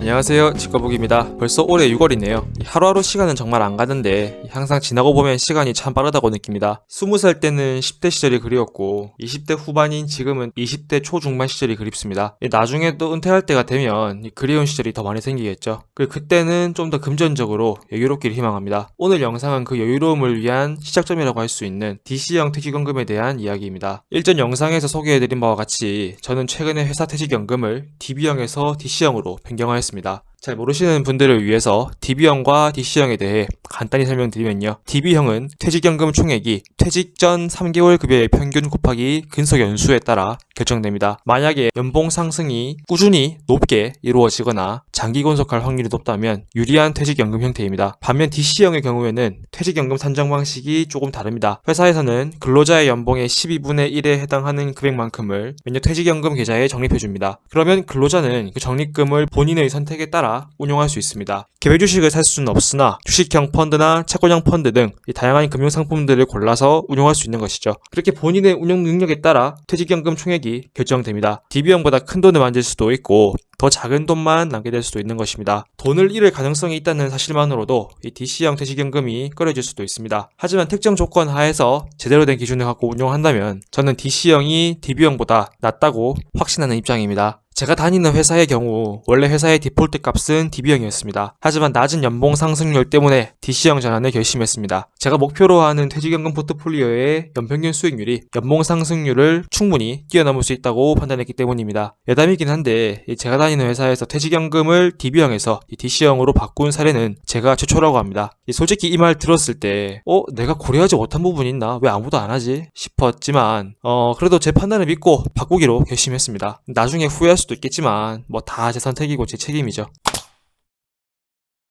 안녕하세요, 직거북입니다. 벌써 올해 6월이네요. 하루하루 시간은 정말 안 가는데 항상 지나고 보면 시간이 참 빠르다고 느낍니다. 20살 때는 10대 시절이 그리웠고 20대 후반인 지금은 20대 초중반 시절이 그립습니다. 나중에 또 은퇴할 때가 되면 그리운 시절이 더 많이 생기겠죠. 그리고 그때는 좀 더 금전적으로 여유롭기를 희망합니다. 오늘 영상은 그 여유로움을 위한 시작점이라고 할 수 있는 DC형 퇴직연금에 대한 이야기입니다. 일전 영상에서 소개해드린 바와 같이 저는 최근에 회사 퇴직연금을 DB형에서 DC형으로 변경하였습니다. 잘 모르시는 분들을 위해서 DB형과 DC형에 대해 간단히 설명드리면요. DB형은 퇴직연금 총액이 퇴직 전 3개월 급여의 평균 곱하기 근속 연수에 따라 결정됩니다. 만약에 연봉 상승이 꾸준히 높게 이루어지거나 장기 건속할 확률이 높다면 유리한 퇴직연금 형태입니다. 반면 DC형의 경우에는 퇴직연금 산정 방식이 조금 다릅니다. 회사에서는 근로자의 연봉의 12분의 1에 해당하는 금액만큼을 매년 퇴직연금 계좌에 적립해줍니다. 그러면 근로자는 그 적립금을 본인의 선택에 따라 운용할 수 있습니다. 개별 주식을 살 수는 없으나 주식형 펀드나 채권형 펀드 등 다양한 금융상품들을 골라서 운용할 수 있는 것이죠. 그렇게 본인의 운용 능력에 따라 퇴직연금 총액이 결정됩니다. DB형보다 큰 돈을 만질 수도 있고 더 작은 돈만 남게 될 수도 있는 것입니다. 돈을 잃을 가능성이 있다는 사실만으로도 이 DC형 퇴직연금이 꺼려질 수도 있습니다. 하지만 특정 조건 하에서 제대로 된 기준을 갖고 운용한다면 저는 DC형이 DB형보다 낫다고 확신하는 입장입니다. 제가 다니는 회사의 경우 원래 회사의 디폴트 값은 DB형이었습니다. 하지만 낮은 연봉 상승률 때문에 DC형 전환을 결심했습니다. 제가 목표로 하는 퇴직연금 포트폴리오의 연평균 수익률이 연봉 상승률을 충분히 뛰어넘을 수 있다고 판단했기 때문입니다. 여담이긴 한데 제가 다니는 회사에서 퇴직연금을 DB형에서 DC형으로 바꾼 사례는 제가 최초라고 합니다. 솔직히 이 말 들었을 때 내가 고려하지 못한 부분이 있나? 왜 아무도 안 하지? 싶었지만 그래도 제 판단을 믿고 바꾸기로 결심했습니다. 나중에 후회할 수도 있겠지만 다 제 선택이고 제 책임이죠.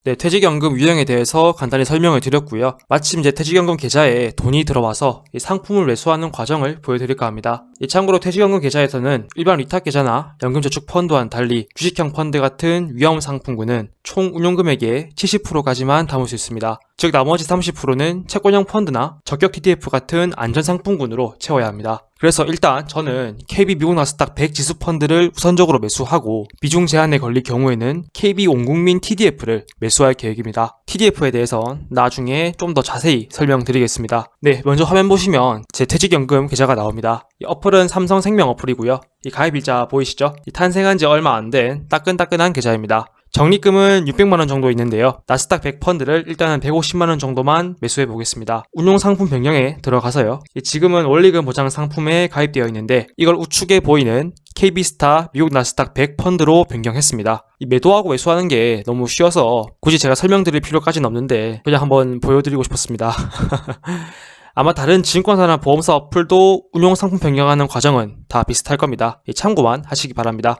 네, 퇴직연금 유형에 대해서 간단히 설명을 드렸고요. 마침 제 퇴직연금 계좌에 돈이 들어와서 이 상품을 매수하는 과정을 보여드릴까 합니다. 참고로 퇴직연금 계좌에서는 일반 위탁 계좌나 연금저축 펀드와는 달리 주식형 펀드 같은 위험 상품군은 총 운용금액의 70%까지만 담을 수 있습니다. 즉 나머지 30%는 채권형 펀드나 적격 TTF 같은 안전상품군으로 채워야 합니다. 그래서 일단 저는 KB 미국 나스닥 100 지수 펀드를 우선적으로 매수하고 비중 제한에 걸릴 경우에는 KB 온국민 TDF를 매수할 계획입니다. TDF에 대해서 나중에 좀 더 자세히 설명드리겠습니다. 네, 먼저 화면 보시면 제 퇴직연금 계좌가 나옵니다. 이 어플은 삼성생명 어플이고요. 이 가입일자 보이시죠? 탄생한 지 얼마 안 된 따끈따끈한 계좌입니다. 적립금은 600만원 정도 있는데요. 나스닥 100 펀드를 일단은 150만원 정도만 매수해 보겠습니다. 운용 상품 변경에 들어가서요. 지금은 원리금 보장 상품에 가입되어 있는데 이걸 우측에 보이는 KB스타 미국 나스닥 100 펀드로 변경했습니다. 매도하고 매수하는 게 너무 쉬워서 굳이 제가 설명드릴 필요까지는 없는데 그냥 한번 보여드리고 싶었습니다. 아마 다른 증권사나 보험사 어플도 운용 상품 변경하는 과정은 다 비슷할 겁니다. 참고만 하시기 바랍니다.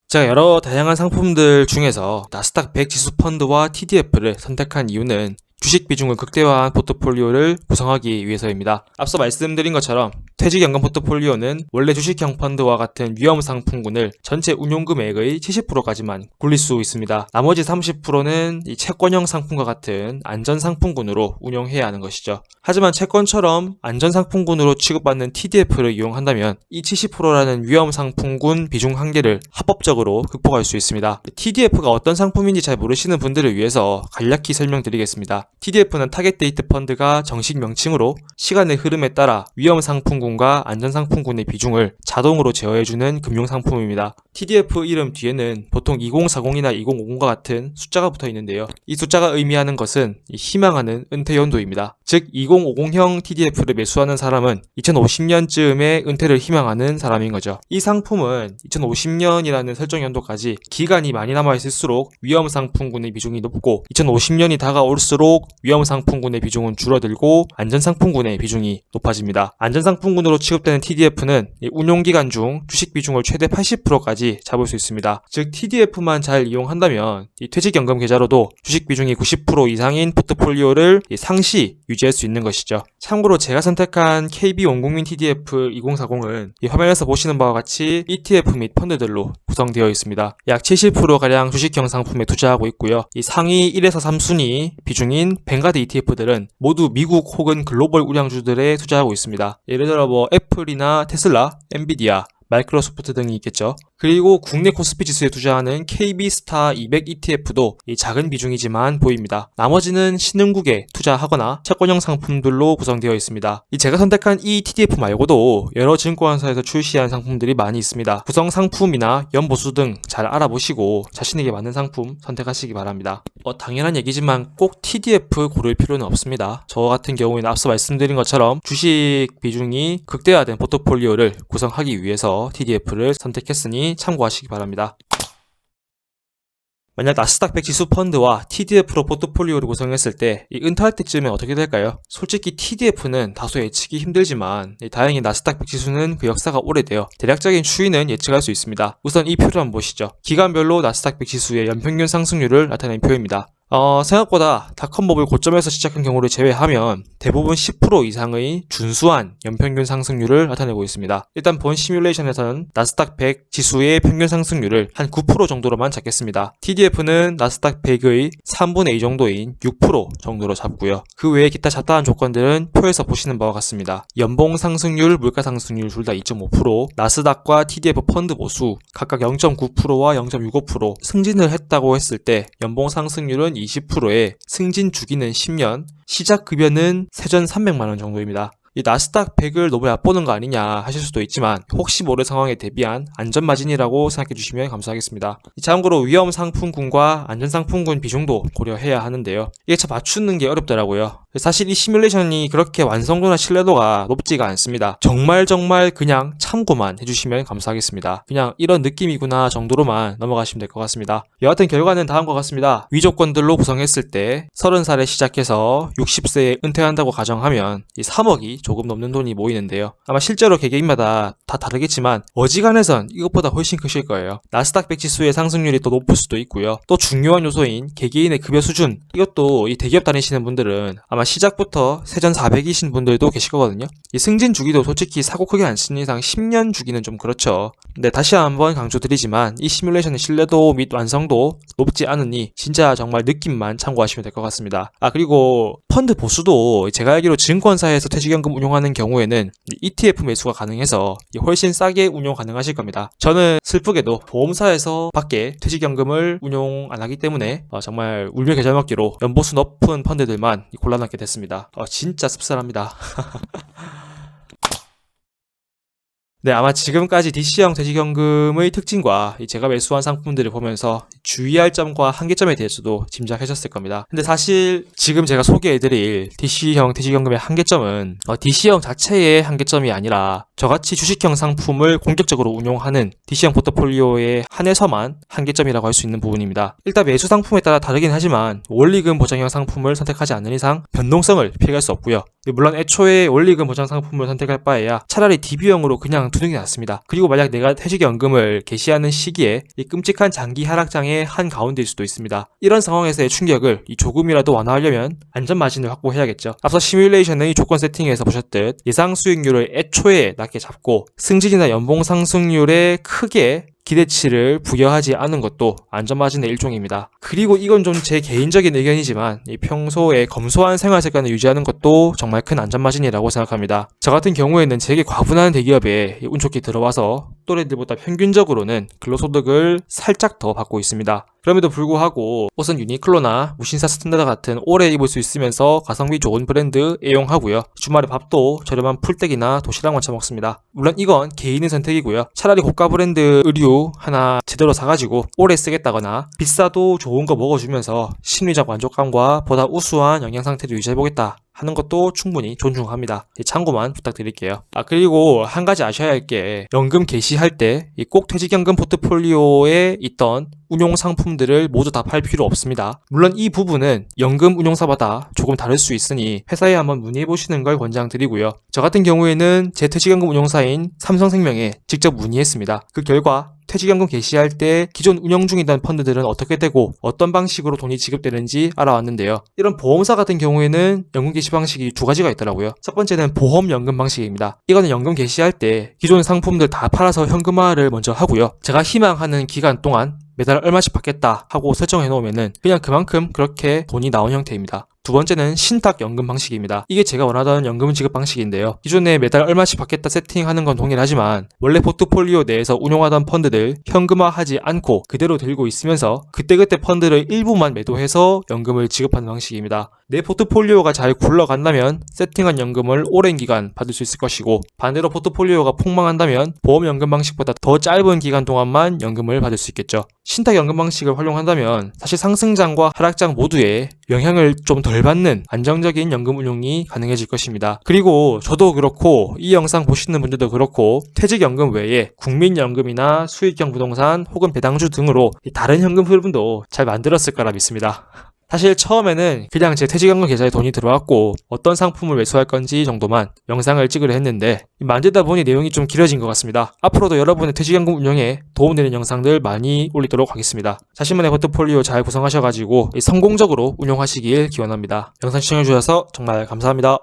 제가 여러 다양한 상품들 중에서 나스닥 100 지수 펀드와 TDF를 선택한 이유는 주식 비중을 극대화한 포트폴리오를 구성하기 위해서입니다. 앞서 말씀드린 것처럼 퇴직연금 포트폴리오는 원래 주식형 펀드와 같은 위험 상품군을 전체 운용금액의 70%까지만 굴릴 수 있습니다. 나머지 30%는 이 채권형 상품과 같은 안전상품군으로 운용해야 하는 것이죠. 하지만 채권처럼 안전상품군으로 취급받는 TDF를 이용한다면 이 70%라는 위험 상품군 비중 한계를 합법적으로 극복할 수 있습니다. TDF가 어떤 상품인지 잘 모르시는 분들을 위해서 간략히 설명드리겠습니다. TDF는 타겟 데이트 펀드가 정식 명칭으로 시간의 흐름에 따라 위험 상품군과 안전 상품군의 비중을 자동으로 제어해주는 금융상품입니다. TDF 이름 뒤에는 보통 2040이나 2050과 같은 숫자가 붙어 있는데요. 이 숫자가 의미하는 것은 희망하는 은퇴 연도입니다. 즉 2050형 TDF를 매수하는 사람은 2050년쯤에 은퇴를 희망하는 사람인 거죠. 이 상품은 2050년이라는 설정 연도까지 기간이 많이 남아있을수록 위험 상품군의 비중이 높고 2050년이 다가올수록 위험상품군의 비중은 줄어들고 안전상품군의 비중이 높아집니다. 안전상품군으로 취급되는 TDF는 운용기간 중 주식 비중을 최대 80%까지 잡을 수 있습니다. 즉 TDF만 잘 이용한다면 이 퇴직연금 계좌로도 주식 비중이 90% 이상인 포트폴리오를 상시 유지할 수 있는 것이죠. 참고로 제가 선택한 KB 온국민 TDF 2040은 이 화면에서 보시는 바와 같이 ETF 및 펀드들로 구성되어 있습니다. 약 70%가량 주식형 상품에 투자하고 있고요. 이 상위 1에서 3순위 비중인 뱅가드 ETF들은 모두 미국 혹은 글로벌 우량주들에 투자하고 있습니다. 예를 들어 애플이나 테슬라, 엔비디아, 마이크로소프트 등이 있겠죠. 그리고 국내 코스피 지수에 투자하는 KB스타 200 ETF도 이 작은 비중이지만 보입니다. 나머지는 신흥국에 투자하거나 채권형 상품들로 구성되어 있습니다. 이 제가 선택한 이 TDF 말고도 여러 증권사에서 출시한 상품들이 많이 있습니다. 구성 상품이나 연보수 등 잘 알아보시고 자신에게 맞는 상품 선택하시기 바랍니다. 당연한 얘기지만 꼭 TDF 고를 필요는 없습니다. 저 같은 경우에는 앞서 말씀드린 것처럼 주식 비중이 극대화된 포트폴리오를 구성하기 위해서 TDF를 선택했으니 참고하시기 바랍니다. 만약 나스닥 100 지수 펀드와 TDF로 포트폴리오를 구성했을 때 이 은퇴할 때쯤엔 어떻게 될까요? 솔직히 TDF는 다소 예측이 힘들지만 다행히 나스닥 100 지수는 그 역사가 오래되어 대략적인 추이는 예측할 수 있습니다. 우선 이 표를 한번 보시죠. 기간별로 나스닥 100 지수의 연평균 상승률을 나타낸 표입니다. 생각보다 닷컴버블 고점에서 시작한 경우를 제외하면 대부분 10% 이상의 준수한 연평균 상승률을 나타내고 있습니다. 일단 본 시뮬레이션에서는 나스닥 100 지수의 평균 상승률을 한 9% 정도로만 잡겠습니다. TDF는 나스닥 100의 3분의 2 정도인 6% 정도로 잡고요. 그 외에 기타 잡다한 조건들은 표에서 보시는 바와 같습니다. 연봉 상승률, 물가 상승률 둘 다 2.5%, 나스닥과 TDF 펀드 보수 각각 0.9%와 0.65% 승진을 했다고 했을 때 연봉 상승률은 20%에 승진 주기는 10년, 시작 급여는 세전 300만원 정도입니다. 이 나스닥 100을 너무 얕보는 거 아니냐 하실 수도 있지만 혹시 모를 상황에 대비한 안전마진이라고 생각해 주시면 감사하겠습니다. 참고로 위험 상품군과 안전 상품군 비중도 고려해야 하는데요. 이게 참 맞추는 게 어렵더라고요. 사실 이 시뮬레이션이 그렇게 완성도나 신뢰도가 높지가 않습니다. 정말 그냥 참고만 해주시면 감사하겠습니다. 그냥 이런 느낌이구나 정도로만 넘어가시면 될 것 같습니다. 여하튼 결과는 다음과 같습니다. 위조건들로 구성했을 때 30살에 시작해서 60세에 은퇴한다고 가정하면 이 3억이 조금 넘는 돈이 모이는데요. 아마 실제로 개개인마다 다 다르겠지만 어지간해선 이것보다 훨씬 크실 거예요. 나스닥 100 지수의 상승률이 또 높을 수도 있고요. 또 중요한 요소인 개개인의 급여 수준, 이것도 이 대기업 다니시는 분들은 아마 시작부터 세전 400이신 분들도 계실 거거든요. 이 승진 주기도 솔직히 사고 크게 안 치는 이상 10년 주기는 좀 그렇죠. 근데 다시 한번 강조드리지만 이 시뮬레이션의 신뢰도 및 완성도 높지 않으니 진짜 정말 느낌만 참고하시면 될 것 같습니다. 그리고 펀드 보수도 제가 알기로 증권사에서 퇴직연금 운용하는 경우에는 ETF 매수가 가능해서 훨씬 싸게 운용 가능하실 겁니다. 저는 슬프게도 보험사에서 밖에 퇴직연금을 운용 안 하기 때문에 정말 울며 겨자 먹기로 연보수 높은 펀드들만 골라놨게 됐습니다. 진짜 씁쓸합니다. 네, 아마 지금까지 DC형 퇴직연금의 특징과 제가 매수한 상품들을 보면서 주의할 점과 한계점에 대해서도 짐작하셨을 겁니다. 근데 사실 지금 제가 소개해드릴 DC형 퇴직연금의 한계점은 DC형 자체의 한계점이 아니라 저같이 주식형 상품을 공격적으로 운용하는 DC형 포트폴리오에 한해서만 한계점이라고 할 수 있는 부분입니다. 일단 매수 상품에 따라 다르긴 하지만 원리금 보장형 상품을 선택하지 않는 이상 변동성을 피해갈 수 없고요. 물론 애초에 원리금 보장 상품을 선택할 바에야 차라리 DB형으로 그냥 두는 게 낫습니다. 그리고 만약 내가 퇴직연금을 개시하는 시기에 이 끔찍한 장기 하락장의 한 가운데일 수도 있습니다. 이런 상황에서의 충격을 조금이라도 완화하려면 안전마진을 확보해야겠죠. 앞서 시뮬레이션의 조건 세팅에서 보셨듯 예상 수익률을 애초에 낮게 잡고 승진이나 연봉 상승률에 크게 기대치를 부여하지 않은 것도 안전마진의 일종입니다. 그리고 이건 좀 제 개인적인 의견이지만 평소에 검소한 생활 습관을 유지하는 것도 정말 큰 안전마진이라고 생각합니다. 저 같은 경우에는 되게 과분한 대기업에 운 좋게 들어와서 또래들보다 평균적으로는 근로소득을 살짝 더 받고 있습니다. 그럼에도 불구하고 옷은 유니클로나 무신사 스탠다드 같은 오래 입을 수 있으면서 가성비 좋은 브랜드 애용하고요. 주말에 밥도 저렴한 풀떼기나 도시락만 처먹습니다. 물론 이건 개인의 선택이고요. 차라리 고가 브랜드 의류 하나 제대로 사가지고 오래 쓰겠다거나 비싸도 좋은 거 먹어주면서 심리적 만족감과 보다 우수한 영양 상태를 유지해보겠다 하는 것도 충분히 존중합니다. 참고만 부탁드릴게요. 그리고 한 가지 아셔야 할 게 연금 개시할 때 꼭 퇴직연금 포트폴리오에 있던 운용 상품들을 모두 다 팔 필요 없습니다. 물론 이 부분은 연금 운용사마다 조금 다를 수 있으니 회사에 한번 문의해보시는 걸 권장드리고요. 저 같은 경우에는 제 퇴직연금 운용사인 삼성생명에 직접 문의했습니다. 그 결과 퇴직연금 개시할 때 기존 운영 중이던 펀드들은 어떻게 되고 어떤 방식으로 돈이 지급되는지 알아왔는데요. 이런 보험사 같은 경우에는 연금 개시 방식이 두 가지가 있더라고요. 첫 번째는 보험연금 방식입니다. 이거는 연금 개시할 때 기존 상품들 다 팔아서 현금화를 먼저 하고요. 제가 희망하는 기간 동안 매달 얼마씩 받겠다 하고 설정해 놓으면은 그냥 그만큼 그렇게 돈이 나온 형태입니다. 두 번째는 신탁연금 방식입니다. 이게 제가 원하던 연금 지급 방식인데요. 기존에 매달 얼마씩 받겠다 세팅하는 건 동일하지만 원래 포트폴리오 내에서 운용하던 펀드들 현금화하지 않고 그대로 들고 있으면서 그때그때 펀드를 일부만 매도해서 연금을 지급하는 방식입니다. 내 포트폴리오가 잘 굴러간다면 세팅한 연금을 오랜 기간 받을 수 있을 것이고, 반대로 포트폴리오가 폭망한다면 보험연금 방식보다 더 짧은 기간 동안만 연금을 받을 수 있겠죠. 신탁연금 방식을 활용한다면 사실 상승장과 하락장 모두에 영향을 좀 덜 받는 안정적인 연금 운용이 가능해질 것입니다. 그리고 저도 그렇고 이 영상 보시는 분들도 그렇고 퇴직연금 외에 국민연금이나 수익형 부동산 혹은 배당주 등으로 다른 현금 흐름도 잘 만들었을 거라 믿습니다. 사실 처음에는 그냥 제 퇴직연금 계좌에 돈이 들어왔고 어떤 상품을 매수할 건지 정도만 영상을 찍으려 했는데 만들다 보니 내용이 좀 길어진 것 같습니다. 앞으로도 여러분의 퇴직연금 운영에 도움되는 영상들 많이 올리도록 하겠습니다. 자신만의 포트폴리오 잘 구성하셔가지고 성공적으로 운용하시길 기원합니다. 영상 시청해주셔서 정말 감사합니다.